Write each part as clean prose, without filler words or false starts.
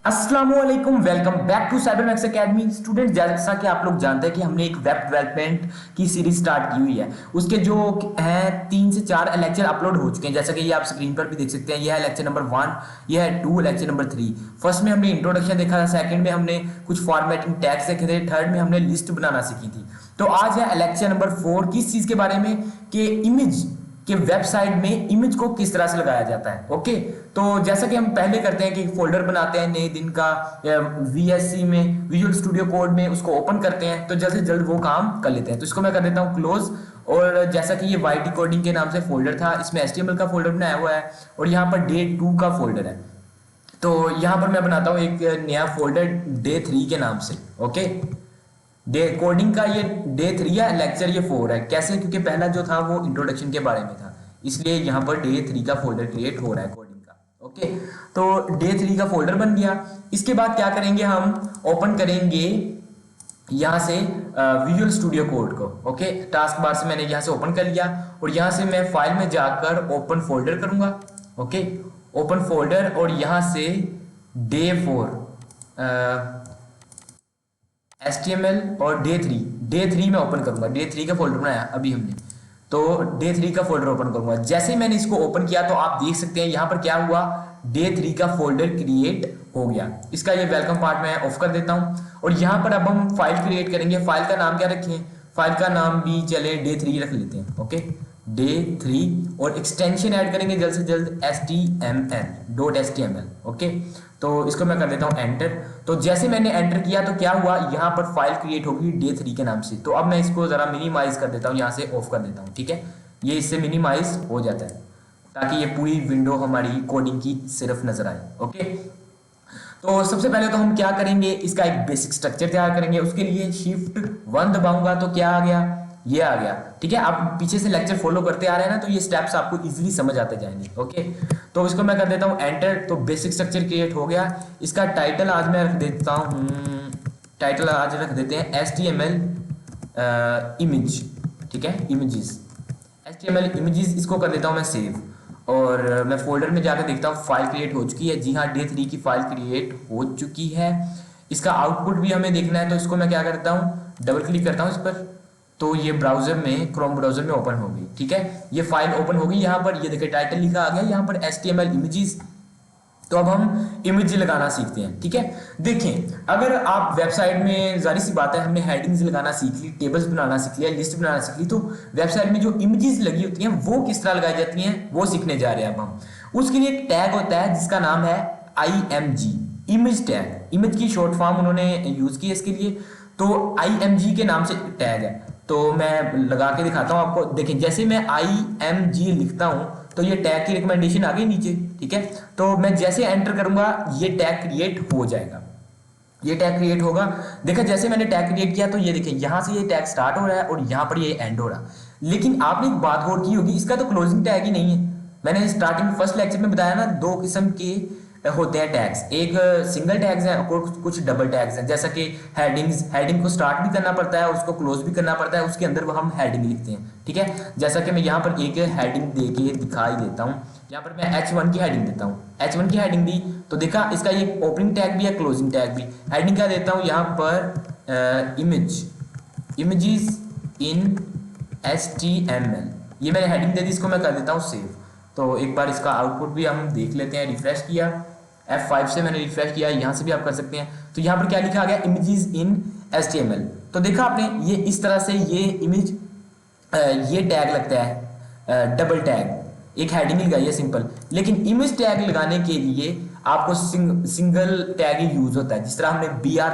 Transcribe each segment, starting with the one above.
अस्सलामुअलैकुम, welcome back to Cybermax academy. Student, जैसा कि आप लोग जानते हैं कि हमने एक वेब डेवलपमेंट की सीरीज स्टार्ट की हुई है। उसके जो हैं 3 से 4 लेक्चर अपलोड हो चुके हैं, जैसा कि ये आप स्क्रीन पर भी देख सकते हैं। यह है लेक्चर नंबर 1, यह है 2, लेक्चर नंबर 3। फर्स्ट में हमने इंट्रोडक्शन देखा था, सेकंड में हमने कुछ फॉर्मेटिंग टैग्स देखे थे, थर्ड में हमने लिस्ट बनाना सीखी थी। तो आज है लेक्चर नंबर 4, किस चीज के बारे में कि इमेज कि वेबसाइट में इमेज को किस तरह से लगाया जाता है। ओके, तो जैसा कि हम पहले करते हैं कि फोल्डर बनाते हैं नए दिन का वीएससी में, विजुअल स्टूडियो कोड में, उसको ओपन करते हैं तो जल्द से जल्द वो काम कर लेते हैं। तो इसको मैं कर देता हूँ क्लोज। और जैसा कि ये वाईटी कोडिंग के नाम से फोल्डर था, इसमें एचटीएमएल का फोल्डर बनाया हुआ है और यहाँ पर डे 2 का फोल्डर है। तो यहाँ पर मैं बनाता हूँ एक नया फोल्डर डे 3 के नाम से। ओके, डे कोडिंग का ये डे 3 है, लेक्चर ये 4 है। कैसे? क्योंकि पहला जो था वो इंट्रोडक्शन के बारे में था, इसलिए यहाँ पर डे 3 का फोल्डर क्रिएट हो रहा है कोडिंग का। ओके, तो डे 3 का फोल्डर बन गया। इसके बाद क्या करेंगे, हम ओपन करेंगे यहाँ से विजुअल स्टूडियो कोड को। ओके, टास्क बार से मैंने यहाँ से ओपन कर लिया और यहाँ से मैं फाइल में जाकर ओपन फोल्डर करूंगा। ओके, ओपन फोल्डर और यहाँ से डे 4 HTML और डे 3 में ओपन करूंगा। डे 3 का फोल्डर बनाया अभी हमने, तो डे 3 का फोल्डर ओपन करूंगा। जैसे ही मैंने इसको ओपन किया तो आप देख सकते हैं यहाँ पर क्या हुआ, डे 3 का फोल्डर क्रिएट हो गया। इसका ये वेलकम पार्ट मैं ऑफ कर देता हूँ और यहाँ पर अब हम फाइल क्रिएट करेंगे। फाइल का नाम क्या रखें? फाइल का नाम भी चले डे 3 रख लेते हैं। ओके, डे 3 और एक्सटेंशन ऐड करेंगे जल्द से जल्द HTML.html। ओके, तो इसको मैं कर देता हूँ एंटर। तो जैसे मैंने एंटर किया तो क्या हुआ, यहाँ पर फाइल क्रिएट होगी डे 3 के नाम से। तो अब मैं इसको जरा मिनिमाइज कर देता हूँ, यहाँ से ऑफ कर देता हूँ। ठीक है, ये इससे मिनिमाइज हो जाता है ताकि ये पूरी विंडो हमारी कोडिंग की सिर्फ नजर आए। ओके, तो सबसे पहले तो हम क्या करेंगे, इसका एक बेसिक स्ट्रक्चर तैयार करेंगे। उसके लिए शिफ्ट 1 दबाऊंगा तो क्या आ गया, ये आ गया। ठीक है, आप पीछे से लेक्चर फॉलो करते आ रहे हैं ना, तो ये स्टेप्स आपको इजीली समझ आते जाएंगे। ओके, तो इसको मैं कर देता हूँ एंटर। तो बेसिक स्ट्रक्चर क्रिएट हो गया। इसका टाइटल आज मैं रख देता हूँ, टाइटल आज रख देते हैं HTML इमेज। ठीक है, इमेजेस, HTML इमेजेस, इसको कर देता हूँ मैं सेव। और मैं फोल्डर में जाकर देखता हूँ फाइल क्रिएट हो चुकी है। जी हाँ, डे 3 की फाइल क्रिएट हो चुकी है। इसका आउटपुट भी हमें देखना है, तो इसको मैं क्या करता हूँ, डबल क्लिक करता हूँ इस पर, तो ये ब्राउजर में, क्रोम ब्राउजर में ओपन हो गई। ठीक है, ये फाइल ओपन हो गई। यहाँ पर ये देखिए टाइटल लिखा आ गया, यहाँ पर HTML इमेजेस। तो अब हम इमेज लगाना सीखते हैं। ठीक है, देखें, अगर आप वेबसाइट में, जाहिर सी बात है, हमने हेडिंग्स लगाना सीख ली, टेबल्स बनाना सीख लिया, लिस्ट बनाना सीख ली, तो वेबसाइट में जो इमेजेस लगी होती हैं वो किस तरह लगाई जाती हैं वो सीखने जा रहे हैं अब हम। उसके लिए एक टैग होता है जिसका नाम है IMG, इमेज टैग। इमेज की शॉर्ट फॉर्म उन्होंने यूज की है इसके लिए, तो IMG के नाम से टैग है। तो मैं लगा के दिखाता हूं आपको। देखिए, जैसे मैं IMG लिखता हूं तो ये टैग की रिकमेंडेशन आ गई नीचे। ठीक है, तो मैं जैसे एंटर करूंगा ये टैग क्रिएट हो जाएगा, ये टैग क्रिएट होगा। देखा, जैसे मैंने टैग क्रिएट किया तो ये देखिए यहाँ से ये टैग स्टार्ट हो रहा है और यहाँ पर ये एंड हो रहा है। लेकिन आपने एक बात गौर की होगी, इसका तो क्लोजिंग टैग ही नहीं है। मैंने स्टार्टिंग फर्स्ट लेक्चर में बताया ना, 2 किस्म के होते हैं टैग्स, एक सिंगल टैग्स हैं और कुछ डबल टैग्स हैं। जैसा कि हेडिंग्स, हेडिंग को स्टार्ट भी करना पड़ता है और उसको क्लोज भी करना पड़ता है, उसके अंदर वो हम हेडिंग लिखते हैं। ठीक है, जैसा कि मैं यहाँ पर एक हेडिंग दे के दिखाई देता हूँ। यहाँ पर मैं H1 की हेडिंग देता हूँ, H1 की हेडिंग दी तो देखा इसका ये ओपनिंग टैग भी है, क्लोजिंग टैग भी। हेडिंग क्या देता हूँ यहाँ पर, इमेजेस इन HTML, ये मैंने हेडिंग दे दी, इसको मैं कर देता हूँ सेव। तो एक बार इसका आउटपुट भी हम देख लेते हैं। रिफ्रेश किया, F5 से मैंने रिफ्रेश किया, यहाँ से भी आप कर सकते हैं। तो यहाँ पर क्या लिखा आ गया, इमेजेस इन HTML। तो देखा आपने, ये इस तरह से ये इमेज, ये टैग लगता है डबल टैग, एक हेडिंग लगाई है सिंपल। लेकिन इमेज टैग लगाने के लिए आपको सिंगल टैग ही यूज होता है। जिस तरह हमने BR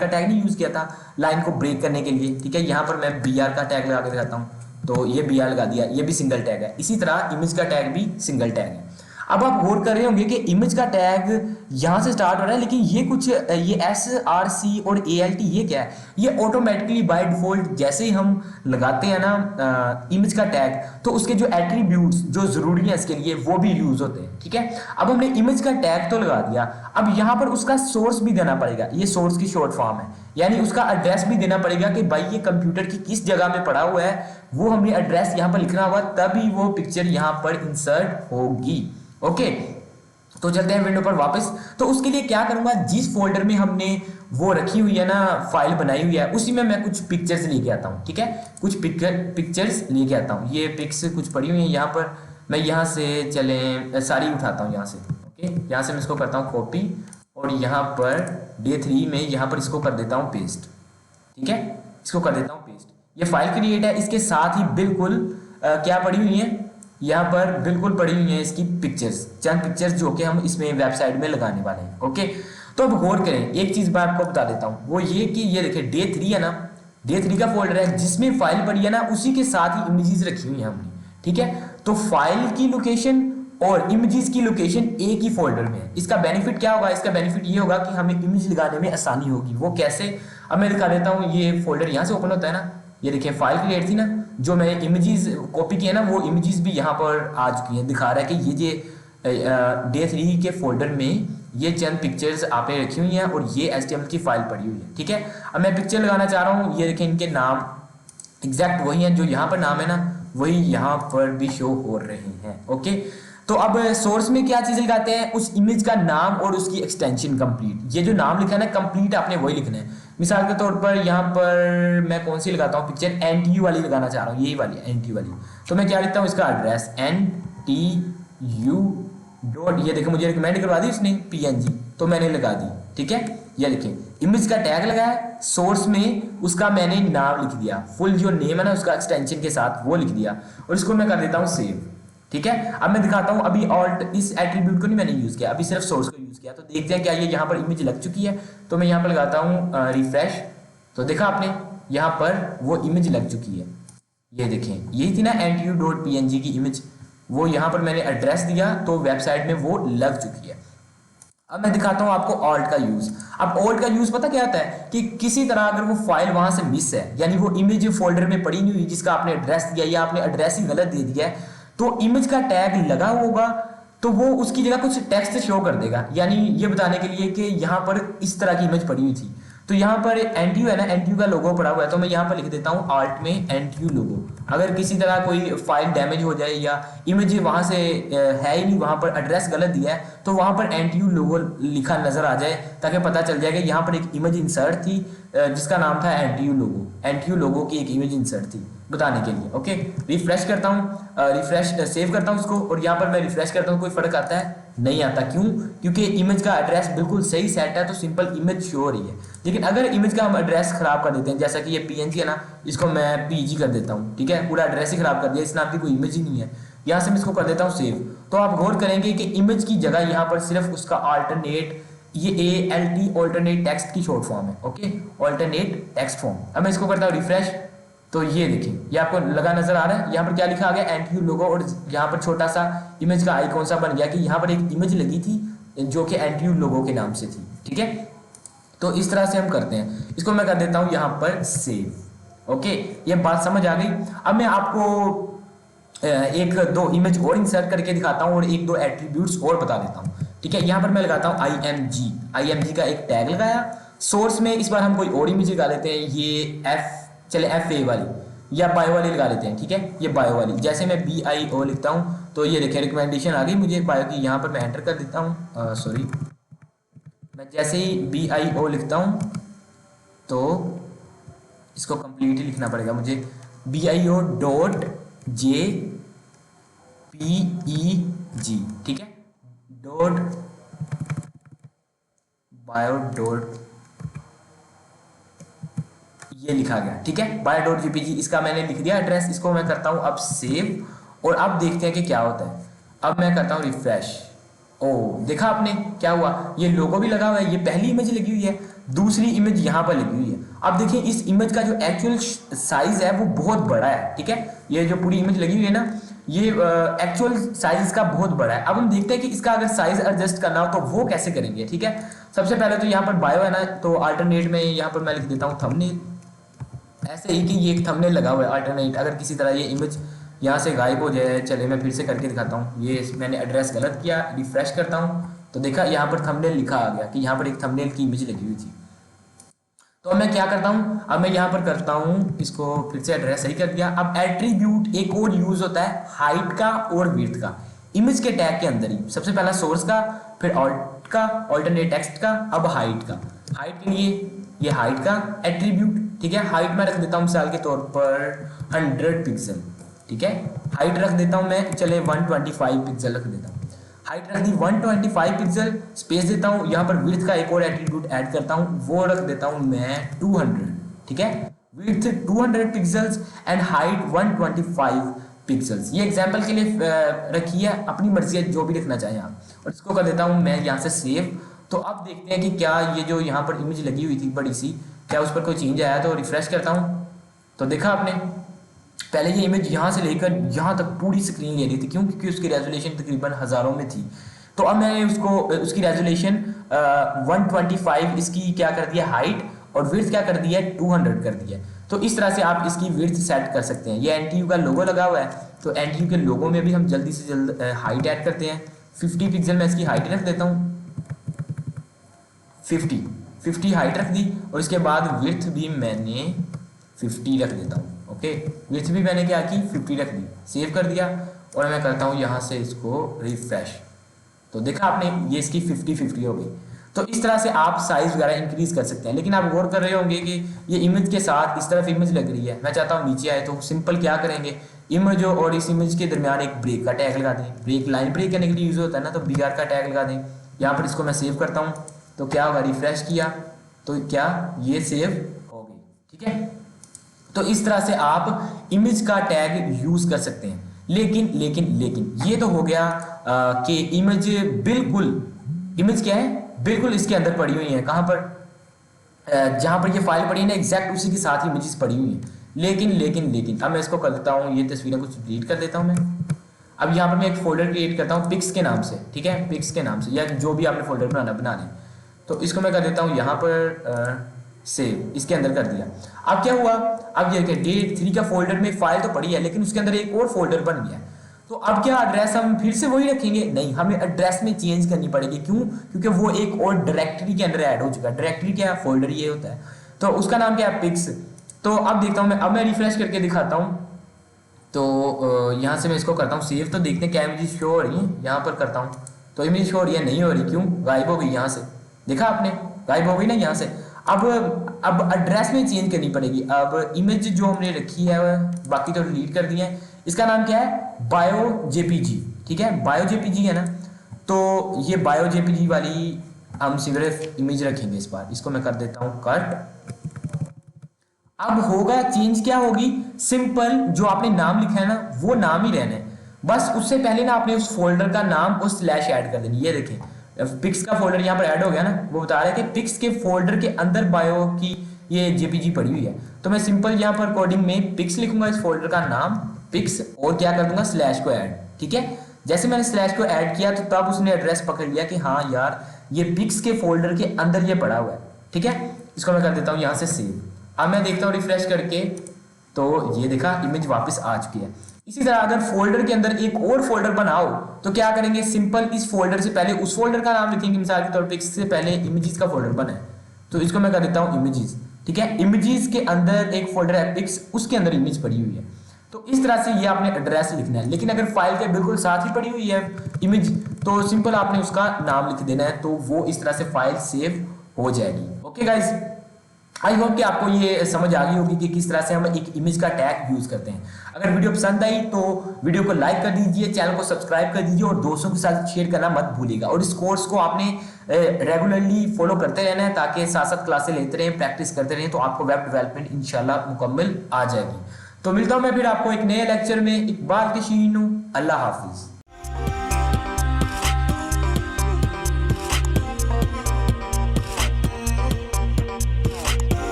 का टैग नहीं यूज किया था लाइन को ब्रेक करने के लिए। ठीक है, यहाँ पर मैं BR का टैग लगा के दिखाता हूँ, तो ये BR लगा दिया, ये भी सिंगल टैग है। इसी तरह इमेज का टैग भी सिंगल टैग है। अब आप गौर कर रहे होंगे कि इमेज का टैग यहां से स्टार्ट हो रहा है, लेकिन ये कुछ, ये SRC और ALT ये क्या है, ये ऑटोमेटिकली बाय डिफॉल्ट जैसे ही हम लगाते हैं ना इमेज का टैग, तो उसके जो एट्रीब्यूट्स जो जरूरी है इसके लिए वो भी यूज होते हैं। ठीक है, अब हमने इमेज का टैग तो लगा दिया, अब यहां पर उसका सोर्स भी देना पड़ेगा। ये सोर्स की शॉर्ट फॉर्म है, यानी उसका एड्रेस भी देना पड़ेगा कि भाई ये कंप्यूटर की किस जगह में पड़ा हुआ है, वो हमने एड्रेस यहां पर लिखना होगा, तभी वो पिक्चर यहां पर इंसर्ट होगी। ओके, तो चलते हैं विंडो पर वापस। तो उसके लिए क्या करूंगा, जिस फोल्डर में हमने वो रखी हुई है ना, फाइल बनाई हुई है, उसी में मैं कुछ पिक्चर्स लेके आता हूँ। ठीक है, कुछ पिक्चर्स लेके आता हूँ। ये पिक्स कुछ पड़ी हुई है यहाँ पर, मैं यहाँ से चले सारी उठाता हूँ यहाँ से। ओके, यहाँ से मैं इसको करता हूँ कॉपी, और यहाँ पर Day3 में यहाँ पर इसको कर देता हूँ पेस्ट। ठीक है, इसको कर देता हूँ पेस्ट। ये फाइल क्रिएट है, इसके साथ ही बिल्कुल क्या पड़ी हुई है, यहाँ पर बिल्कुल पड़ी हुई है इसकी पिक्चर्स, चंद पिक्चर्स जो कि हम इसमें वेबसाइट में लगाने वाले हैं। ओके, तो अब गौर करें, एक चीज मैं आपको बता देता हूँ, वो ये कि ये देखिए Day3 है ना, Day3 का फोल्डर है जिसमें फाइल पड़ी है ना, उसी के साथ ही इमेजेस रखी हुई है हमने। ठीक है, तो फाइल की लोकेशन और इमेजेस की लोकेशन एक ही फोल्डर में है। इसका बेनिफिट क्या होगा, इसका बेनिफिट ये होगा कि हमें इमेज लगाने में आसानी होगी। वो कैसे, अब मैं दिखा देता हूँ। ये फोल्डर यहाँ से ओपन होता है ना, ये देखिए फाइल क्रिएट थी ना, जो मैं इमेजेस कॉपी किया ना, वो इमेजेस भी यहाँ पर आ चुकी हैं। दिखा रहा है कि ये Day3 के फोल्डर में ये चंद पिक्चर्स आपने रखी हुई हैं और ये HTML की फाइल पड़ी हुई है। ठीक है, अब मैं पिक्चर लगाना चाह रहा हूँ। ये देखें, इनके नाम एग्जैक्ट वही हैं जो यहाँ पर नाम है ना, वही यहाँ पर भी शो हो रहे हैं। ओके, तो अब सोर्स में क्या चीज लगाते हैं, उस इमेज का नाम और उसकी एक्सटेंशन कंप्लीट। ये जो नाम लिखा है ना कंप्लीट, आपने वही लिखना है। मिसाल के तौर पर यहाँ पर मैं कौन सी लगाता हूँ पिक्चर, NTU वाली लगाना चाह रहा हूँ, यही वाली NTU वाली। तो मैं क्या लिखता हूँ, इसका एड्रेस NTU डॉट, ये देखो मुझे रिकमेंड करवा दी उसने PNG, तो मैंने लगा दी। ठीक है, ये देखिए इमेज का टैग लगाया, सोर्स में उसका मैंने नाम लिख दिया, फुल जो नेम है ना उसका एक्सटेंशन के साथ वो लिख दिया, और इसको मैं कर देता हूँ सेव। ठीक है, अब मैं दिखाता हूँ, अभी ऑल्ट इस एट्रीब्यूट को नहीं मैंने यूज किया, अभी सिर्फ सोर्स को यूज किया। तो देखते हैं क्या ये यहाँ पर इमेज लग चुकी है। तो मैं यहाँ पर लगाता हूँ रिफ्रेश, तो देखा आपने यहाँ पर वो इमेज लग चुकी है। ये देखें, यही थी ना NTU.png की इमेज, वो यहाँ पर मैंने एड्रेस दिया तो वेबसाइट में वो लग चुकी है। अब मैं दिखाता हूँ आपको ऑल्ट का यूज। अब ऑल्ट का यूज पता क्या होता है, कि किसी तरह अगर वो फाइल वहां से मिस है, यानी वो इमेज फोल्डर में पड़ी नहीं हुई जिसका आपने एड्रेस दिया, या आपने एड्रेस ही गलत दे दिया है, तो इमेज का टैग लगा होगा तो वो उसकी जगह कुछ टेक्स्ट शो कर देगा, यानी ये बताने के लिए कि यहाँ पर इस तरह की इमेज पड़ी हुई थी। तो यहाँ पर NTU है ना, NTU का लोगो पड़ा हुआ है, तो मैं यहाँ पर लिख देता हूँ आल्ट में NTU लोगो। अगर किसी तरह कोई फाइल डैमेज हो जाए या इमेज वहाँ से है ही नहीं, वहाँ पर एड्रेस गलत दिया है, तो वहाँ पर NTU लोगो लिखा नजर आ जाए, ताकि पता चल जाए कि यहाँ पर एक इमेज इंसर्ट थी जिसका नाम था NTU लोगो की एक इमेज इंसर्ट थी बताने के लिए। ओके, रिफ्रेश करता हूँ, रिफ्रेश सेव करता हूँ उसको, और यहाँ पर मैं रिफ्रेश करता हूँ, कोई फर्क आता है नहीं आता। क्यों, क्योंकि इमेज का एड्रेस बिल्कुल सही सेट है, तो सिंपल इमेज शो हो रही है। लेकिन अगर इमेज का हम एड्रेस खराब कर देते हैं, जैसा कि ये PNG है ना, इसको मैं PG कर देता हूँ। ठीक है, पूरा एड्रेस ही खराब कर दिया, इस नाम की कोई इमेज ही नहीं है, यहाँ से मैं इसको कर देता हूँ सेव। तो आप गौर करेंगे कि इमेज की जगह यहाँ पर सिर्फ उसका अल्टरनेट, ये ALT ऑल्टरनेट टेक्स्ट की शॉर्ट फॉर्म है। Okay, alternate text form. अब मैं इसको करता हूँ रिफ्रेश, तो ये देखिए ये आपको लगा नजर आ रहा है, यहाँ पर क्या लिखा आ गया NTU लोगो, और यहाँ पर छोटा सा इमेज का आइकॉन सा बन गया कि यहाँ पर एक इमेज लगी थी जो कि NTU लोगो के नाम से थी। ठीक है, तो इस तरह से हम करते हैं। इसको मैं कर देता हूँ यहाँ पर सेव। ओके, ये बात समझ आ गई। अब मैं आपको एक दो इमेज और इंसर्ट करके दिखाता हूँ और एक दो एट्रीब्यूट्स और बता देता हूँ। ठीक है, यहाँ पर मैं लगाता हूँ IMG का एक टैग लगाया। सोर्स में इस बार हम कोई और इमेज लगा लेते हैं, ये FA वाली या बायो वाली लगा लेते हैं। ठीक है, ये बायो वाली, जैसे मैं BIO लिखता हूँ तो ये देखिए रिकमेंडेशन आ गई मुझे बायो की, यहाँ पर मैं एंटर कर देता हूँ। सॉरी, मैं जैसे ही BIO लिखता हूँ तो इसको कंप्लीट ही लिखना पड़ेगा मुझे, BIO.JPEG। ठीक है, .bio. ये लिखा गया। ठीक है, bio.jpg इसका मैंने लिख दिया एड्रेस। इसको मैं करता हूं अब सेव, और अब देखते हैं कि क्या होता है। अब मैं करता हूं रिफ्रेश। ओ, देखा आपने क्या हुआ, ये लोगो भी लगा हुआ है, ये पहली इमेज लगी हुई है, दूसरी इमेज यहाँ पर लगी हुई है। अब देखिए इस इमेज का जो एक्चुअल साइज है वो बहुत बड़ा है। ठीक है, ये जो पूरी इमेज लगी हुई है ना, ये एक्चुअल साइज इसका बहुत बड़ा है। अब हम देखते हैं कि इसका अगर साइज एडजस्ट करना हो तो वो कैसे करेंगे। ठीक है, सबसे पहले तो यहाँ पर बायो है ना, तो अल्टरनेट में यहाँ पर मैं लिख देता हूँ थंबनेल, ऐसे ही कि ये एक थंबनेल लगा हुआ है अल्टरनेट, अगर किसी तरह ये इमेज यहाँ से गायब हो जाए। चलिए मैं फिर से करके दिखाता हूँ, ये मैंने एड्रेस गलत किया, रिफ्रेश करता हूँ तो देखा यहाँ पर थंबनेल लिखा आ गया कि यहाँ पर एक थंबनेल की इमेज लगी हुई थी। तो अब मैं क्या करता हूँ, अब मैं यहाँ पर करता हूँ, इसको फिर से एड्रेस सही कर दिया। अब एट्रीब्यूट एक और यूज होता है हाइट का और विड्थ का। इमेज के टैग के अंदर ही सबसे पहला सोर्स का, फिर ऑल्ट का, ऑल्टरनेट टेक्स्ट का, अब हाइट का। हाइट के लिए ये हाइट का एट्रीब्यूट, ठीक है। हाइट में रख देता हूँ मिसाल के तौर पर 100 पिक्सल, ठीक है। हाइट रख देता हूँ मैं, चले 125 पिक्सल रख देता हूँ। हाइट रख दी 125 पिक्सल, स्पेस देता हूँ। यहाँ पर विड्थ का एक और एट्रीब्यूट ऐड करता हूँ, वो रख देता हूँ मैं 200, ठीक है। Width 200 pixels and height 125 pixels. ये एग्जांपल के लिए रखी है, अपनी मर्जी है जो भी लिखना चाहें आप। और इसको कर देता हूँ मैं यहाँ से सेव। तो अब देखते हैं कि क्या ये जो यहाँ पर इमेज लगी हुई थी बड़ी सी, क्या उस पर कोई चेंज आया। तो रिफ्रेश करता हूँ, तो देखा आपने पहले ये इमेज यहाँ से लेकर यहाँ तक पूरी स्क्रीन ले रही थी, क्यों? क्योंकि उसकी रेजोल्यूशन तकरीबन हज़ारों में थी। तो अब मैंने उसकी रेजोल्यूशन 125 इसकी क्या कर दिया हाइट, और विड्थ क्या कर दिया 200 कर दिया। तो इस तरह से आप इसकी विड्थ सेट कर सकते हैं। ये NTU का लोगो लगा हुआ है, तो NTU के लोगो में भी हम जल्दी से जल्द हाइट ऐड करते हैं। 50 पिक्सल में इसकी हाइट रख देता हूँ, 50 हाइट रख दी। और इसके बाद विड्थ भी मैंने 50 रख देता हूँ, ओके। विड्थ भी मैंने क्या की 50 रख दी, सेव कर दिया। और मैं करता हूँ यहाँ से इसको रिफ्रेश, तो देखा आपने ये इसकी 50 हो गई। तो इस तरह से आप साइज वगैरह इंक्रीज कर सकते हैं। लेकिन आप गौर कर रहे होंगे कि ये इमेज के साथ इस तरफ इमेज लग रही है, मैं चाहता हूँ नीचे आए। तो सिंपल क्या करेंगे, इमेज और इस इमेज के दरमियान एक ब्रेक का टैग लगा दें। ब्रेक लाइन ब्रेक करने के लिए यूज होता है ना, तो BR का टैग लगा दें। यहाँ पर इसको मैं सेव करता हूँ, तो क्या होगा, रिफ्रेश किया तो क्या ये सेव हो गई, ठीक है। तो इस तरह से आप इमेज का टैग यूज कर सकते हैं। लेकिन ये तो हो गया कि इमेज क्या है, बिल्कुल इसके अंदर पड़ी हुई है। कहाँ पर, जहाँ पर ये फाइल पड़ी है ना, एग्जैक्ट उसी के साथ ही इमेजेस पड़ी हुई हैं। लेकिन अब मैं इसको कर देता हूँ, ये तस्वीरें कुछ डिलीट कर देता हूँ मैं। अब यहाँ पर मैं एक फोल्डर क्रिएट करता हूँ पिक्स के नाम से, ठीक है, पिक्स के नाम से, या जो भी आपने फोल्डर बना लें। तो इसको मैं कर देता हूँ यहाँ पर सेव, इसके अंदर कर दिया। अब क्या हुआ, अब ये देखिए Day3 का फोल्डर में फाइल तो पड़ी है, लेकिन उसके अंदर एक और फोल्डर बन गया। तो अब क्या एड्रेस हम फिर से वही रखेंगे? नहीं, हमें एड्रेस में चेंज करनी पड़ेगी। क्यों? क्योंकि वो एक और डायरेक्टरी के अंदर ऐड हो चुका है। डायरेक्टरी क्या है, फोल्डर ये होता है। तो उसका नाम क्या है, पिक्स। तो अब देखता हूँ मैं, अब मैं रिफ्रेश करके दिखाता हूँ। तो यहाँ से मैं इसको करता हूँ सेव, तो देखते हैं क्या इमेज शो हो रही है। यहाँ पर करता हूँ तो इमेज शो हो रही है, नहीं हो रही। क्यों? गायब हो गई यहाँ से, देखा आपने, गायब हो गई ना यहाँ से। अब एड्रेस में चेंज करनी पड़ेगी। अब इमेज जो हमने रखी है बाकी तो डिलीट कर दिए हैं। इसका नाम क्या है, बायो JPG, ठीक है, बायो JPG है ना। तो ये बायो JPG वाली हम सिर्फ इमेज रखेंगे इस बार। इसको मैं कर देता हूँ कट। अब होगा चेंज, क्या होगी, सिंपल जो आपने नाम लिखा है ना वो नाम ही रहना है। बस उससे पहले ना आपने उस फोल्डर का नाम और स्लैश ऐड कर देनी। ये देखें पिक्स का फोल्डर यहाँ पर ऐड हो गया ना, वो बता रहा है कि पिक्स के फोल्डर के अंदर बायो की ये JPG पड़ी हुई है। तो मैं सिंपल यहाँ पर कोडिंग में पिक्स लिखूंगा, इस फोल्डर का नाम पिक्स, और क्या कर दूंगा, स्लैश को ऐड, ठीक है। जैसे मैंने स्लैश को ऐड किया तो तब उसने एड्रेस पकड़ लिया कि हाँ यार ये पिक्स के फोल्डर के अंदर ये पड़ा हुआ है, ठीक है। इसको मैं कर देता हूँ यहाँ से सेव। अब मैं देखता हूँ रिफ्रेश करके, तो ये देखा इमेज वापस आ चुकी है। इसी तरह अगर फोल्डर के अंदर एक और फोल्डर बनाओ तो क्या करेंगे, सिंपल इस फोल्डर से पहले उस फोल्डर का नाम लिखेंगे। मिसाल के तौर पर इससे पहले इमेजेस का फोल्डर बना है, तो इसको मैं कर देता हूँ इमेजेस, ठीक है। इमेजेस के अंदर एक फोल्डर है पिक्स, उसके अंदर इमेज पड़ी हुई है। तो इस तरह से ये आपने एड्रेस लिखना है। लेकिन अगर फाइल के बिल्कुल साथ ही पड़ी हुई है इमेज, तो सिंपल आपने उसका नाम लिख देना है, तो वो इस तरह से फाइल सेव हो जाएगी। ओके गाइज, आई होप कि आपको ये समझ आ गई होगी कि किस तरह से हम एक इमेज का टैग यूज करते हैं। अगर वीडियो पसंद आई तो वीडियो को लाइक कर दीजिए, चैनल को सब्सक्राइब कर दीजिए और दोस्तों के साथ शेयर करना मत भूलिएगा। और इस कोर्स को आपने रेगुलरली फॉलो करते रहना है, ताकि साथ साथ क्लासें लेते रहें, प्रैक्टिस करते रहें, तो आपको वेब डेवलपमेंट इंशाल्लाह मुकम्मल आ जाएगी। तो मिलता हूं मैं फिर आपको एक नए लेक्चर में। इकबाल के शीनू, अल्लाह हाफिज।